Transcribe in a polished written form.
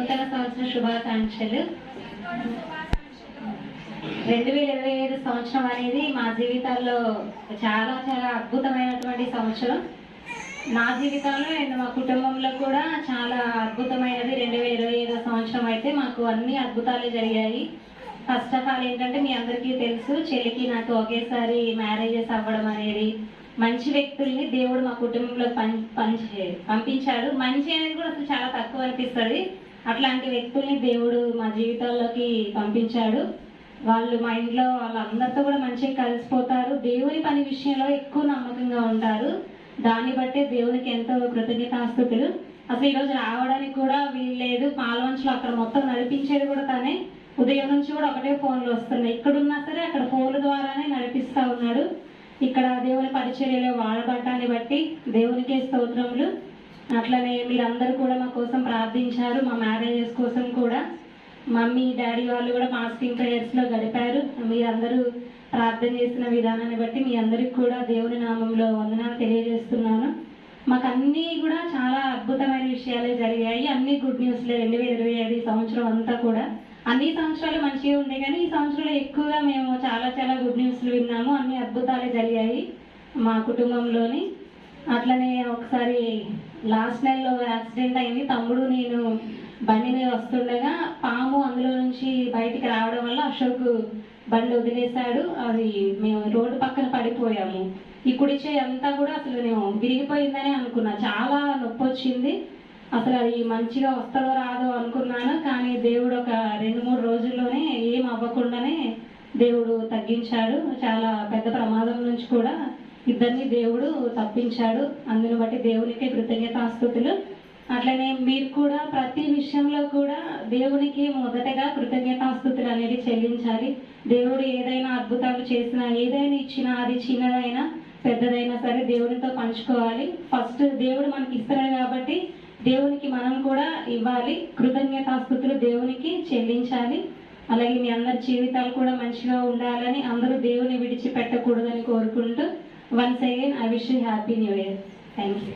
నూతన సంవత్సర శుభాకాంక్షలు. 2025 సంవత్సరం అనేది మా జీవితాల్లో చాలా చాలా అద్భుతమైనటువంటి సంవత్సరం. నా జీవితంలో అండ్ మా కుటుంబంలో కూడా చాలా అద్భుతమైనది 2025 సంవత్సరం. అయితే మాకు అన్ని అద్భుతాలు జరిగాయి. ఫస్ట్ ఆఫ్ ఆల్ ఏంటంటే మీ అందరికీ తెలుసు, చెల్లికి నాకు ఒకేసారి మ్యారేజెస్ అవ్వడం అనేది, మంచి వ్యక్తుల్ని దేవుడు మా కుటుంబంలో పంపించాడు. మంచి అనేది కూడా అసలు చాలా తక్కువ అనిపిస్తుంది. అట్లాంటి వ్యక్తుల్ని దేవుడు మా జీవితాల్లోకి పంపించాడు. వాళ్ళు మా ఇంట్లో వాళ్ళందరితో కూడా మంచిగా కలిసిపోతారు. దేవుని పని విషయంలో ఎక్కువ నమ్మకంగా ఉంటారు. దాన్ని బట్టే దేవునికి ఎంతో కృతజ్ఞతాస్తుతులు. అసలు ఈరోజు రావడానికి కూడా వీలు లేదు. పాలవంచులో అక్కడ మొత్తం నడిపించేది కూడా తనే. ఉదయం నుంచి కూడా ఒకటే ఫోన్లు వస్తున్నాయి. ఇక్కడున్నా సరే అక్కడ ఫోన్ల ద్వారానే నడిపిస్తూ ఉన్నాడు. ఇక్కడ దేవుని పరిచర్యలో వాడబట్టాన్ని బట్టి దేవునికే స్తోత్రములు. అట్లనే మీరందరూ కూడా మా కోసం ప్రార్థించారు. మా మ్యారేజెస్ కోసం కూడా మమ్మీ డాడీ వాళ్ళు కూడా ఫాస్టింగ్ ప్రేయర్స్లో గడిపారు. మీరందరూ ప్రార్థన చేసిన విధానాన్ని బట్టి మీ అందరికి కూడా దేవుని నామంలో వందనాలు తెలియజేస్తున్నాను. మాకు అన్నీ కూడా చాలా అద్భుతమైన విషయాలే జరిగాయి. అన్ని గుడ్ న్యూస్లే 2025 సంవత్సరం అంతా కూడా. అన్ని సంవత్సరాలు మంచిగా ఉండే కానీ ఈ సంవత్సరంలో ఎక్కువగా మేము చాలా చాలా గుడ్ న్యూస్లు విన్నాము. అన్ని అద్భుతాలే జరిగాయి మా కుటుంబంలోని. అట్లనే ఒకసారి లాస్ట్ నెలలో యాక్సిడెంట్ అయింది. తమ్ముడు నేను బండి మీద వస్తుండగా పాము అందులో నుంచి బయటికి రావడం వల్ల అశోక్ బండి వదిలేశాడు. అది మేము రోడ్డు పక్కన పడిపోయాము. ఈ కుడి చేయి అంతా కూడా అసలు నేను విరిగిపోయిందని అనుకున్నా. చాలా నొప్పి వచ్చింది. అసలు అది మంచిగా వస్తుందో రాదో అనుకున్నాను. కానీ దేవుడు ఒక 2-3 రోజుల్లోనే ఏం అవ్వకుండానే దేవుడు తగ్గించాడు. చాలా పెద్ద ప్రమాదం నుంచి కూడా ఇద్దరిని దేవుడు తప్పించాడు. అందుని బట్టి దేవునికి కృతజ్ఞతాస్తుతులు. అట్లనే మీరు కూడా ప్రతి విషయంలో కూడా దేవునికి మొదటగా కృతజ్ఞతాస్తుతులు అనేది చెల్లించాలి. దేవుడు ఏదైనా అద్భుతాలు చేసినా, ఏదైనా ఇచ్చినా, అది చిన్నదైనా పెద్దదైనా సరే దేవునితో పంచుకోవాలి. ఫస్ట్ దేవుడు మనకి ఇస్తున్నాడు కాబట్టి దేవునికి మనం కూడా ఇవ్వాలి. కృతజ్ఞతాస్తుతులు దేవునికి చెల్లించాలి. అలాగే మీ అందరి జీవితాలు కూడా మంచిగా ఉండాలని, అందరూ దేవుని విడిచిపెట్టకూడదని కోరుకుంటూ once again I wish you happy new year. Thank you.